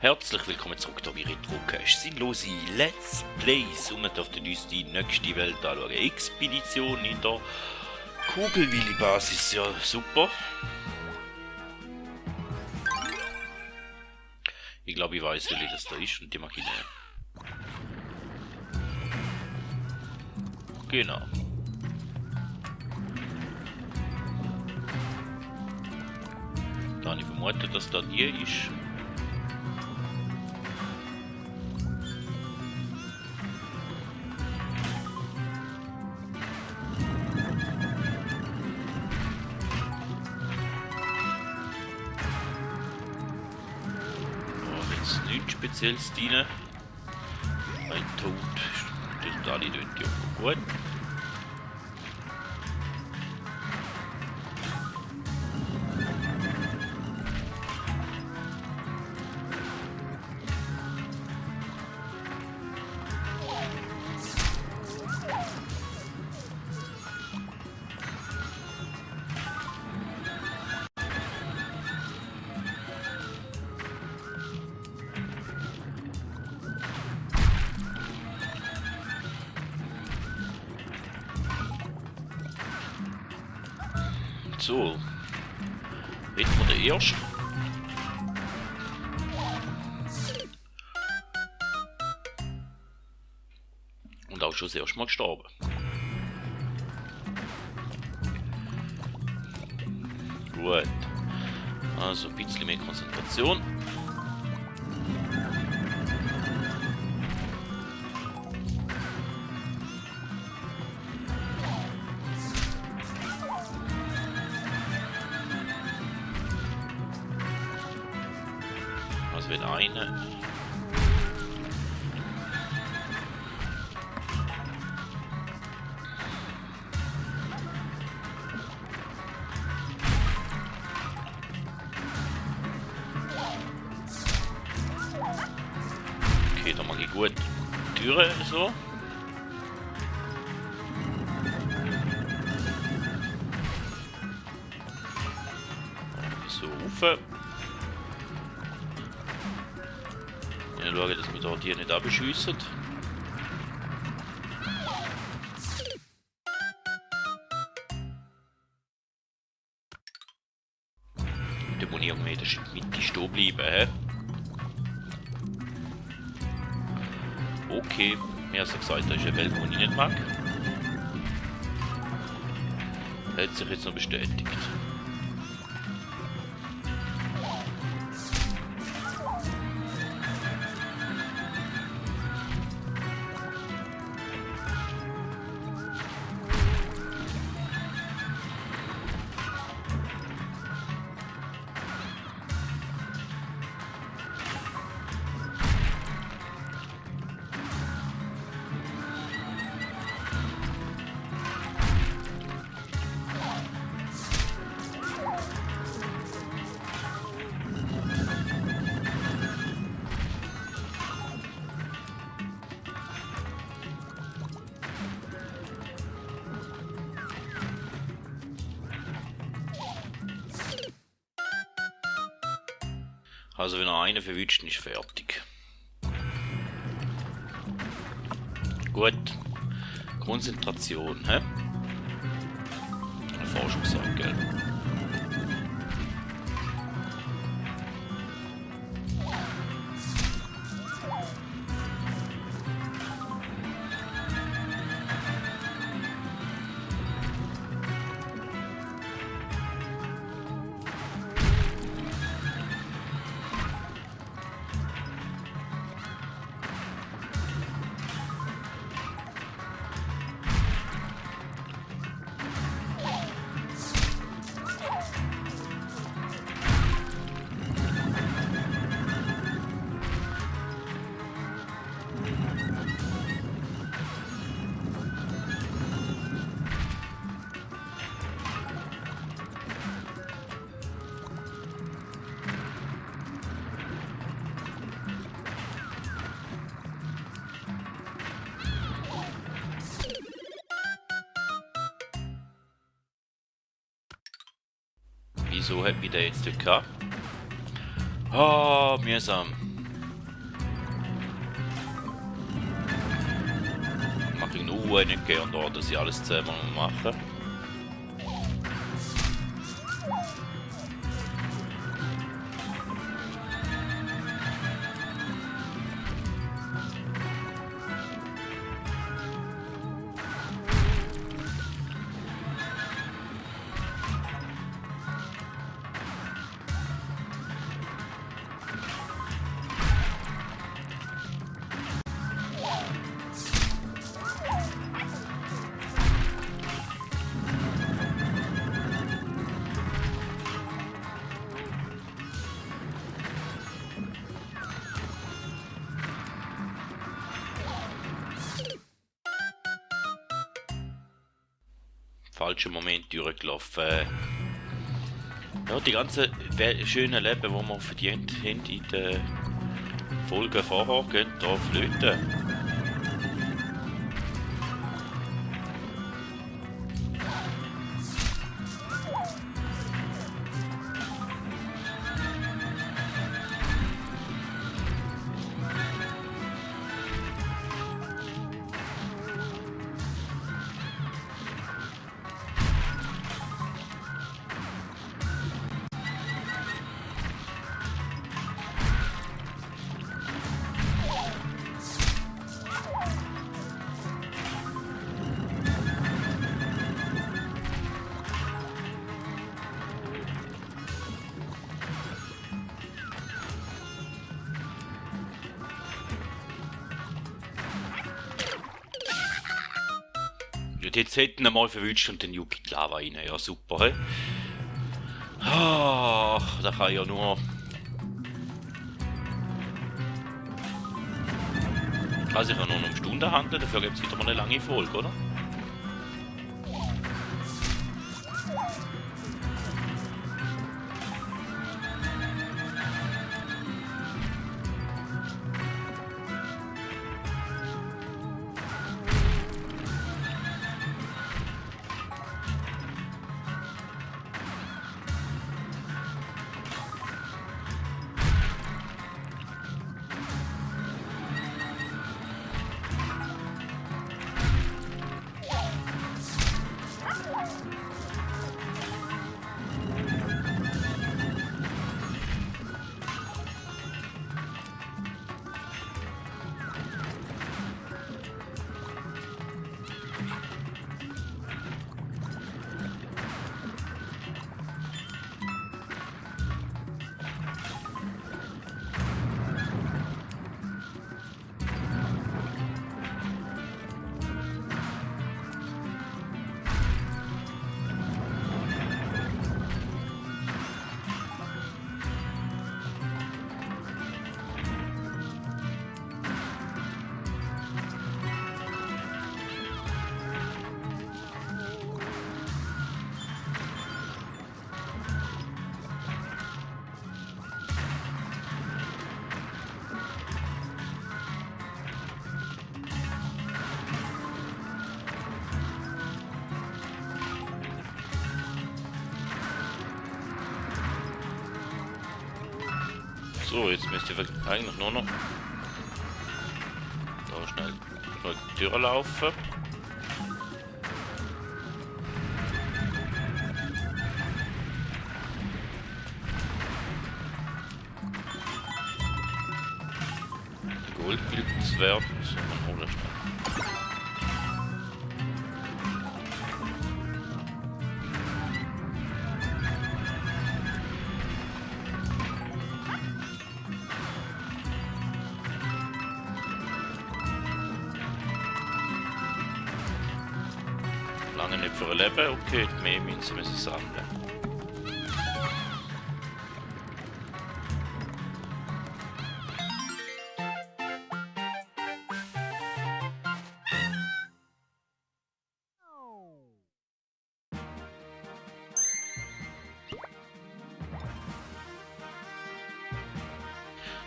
Herzlich willkommen zurück hier bei Retrocache. Sinnlose Let's Plays und wir dürfen uns die nächste Welt anschauen. Expedition in der Kugelwilli-Basis, ja super. Ich glaube, ich weiß, welche das da ist und die mag ich nehmen. Genau. Da habe ich vermutet, dass da die ist. Nichts Spezielles rein. Mein Tod steht alle dort ja gut. So, jetzt mal der erste. Und auch schon das erste Mal gestorben. Gut. Also ein bisschen mehr Konzentration. Also wenn eine okay, da mache ich gut Türe so. So rauf. Ich schaue, dass wir dort hier nicht abschiessen. Da muss ich irgendwie in der Mitte stehen bleiben. He? Okay, mir hat gesagt, das ist eine Welt, die ich nicht mag. Hat sich jetzt noch bestätigt. Also wenn er einen verwünscht, ist fertig. Gut. Konzentration, hä? Vorher schon gesagt, gell? Wieso hat mich der jetzt nicht gehabt? Ah, mühsam. bringt nicht gern da, dass ich alles zusammen mache. Falschen Moment durchgelaufen. Ja, die ganzen schönen Leben, die wir verdient haben in den Folgen vorher, gehen da flöten. Und jetzt hätten wir mal verwünscht und den Yuki die Lava rein. Ja, super, he? Ach, da kann ja nur... Kann sich ja nur noch um Stunden handeln, dafür gibt es wieder mal eine lange Folge, oder? So, jetzt müsst ihr eigentlich nur noch da schnell durch die Tür laufen. Goldblitz werden, so man holen schnell. Lange nicht für ein Leben, okay, mehr Münzen müssen sammeln.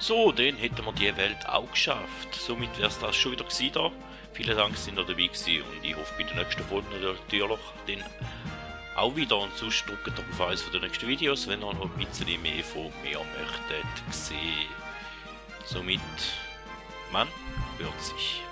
So, dann hätten wir die Welt auch geschafft. Somit wäre es das schon wieder gewesen da. Vielen Dank, dass ihr dabei gewesen und ich hoffe bei der nächsten Folge natürlich dann auch wieder. Und sonst drückt doch auf eines der nächsten Videos, wenn ihr noch ein bisschen mehr von mir möchtet sehen. Somit, man hört sich.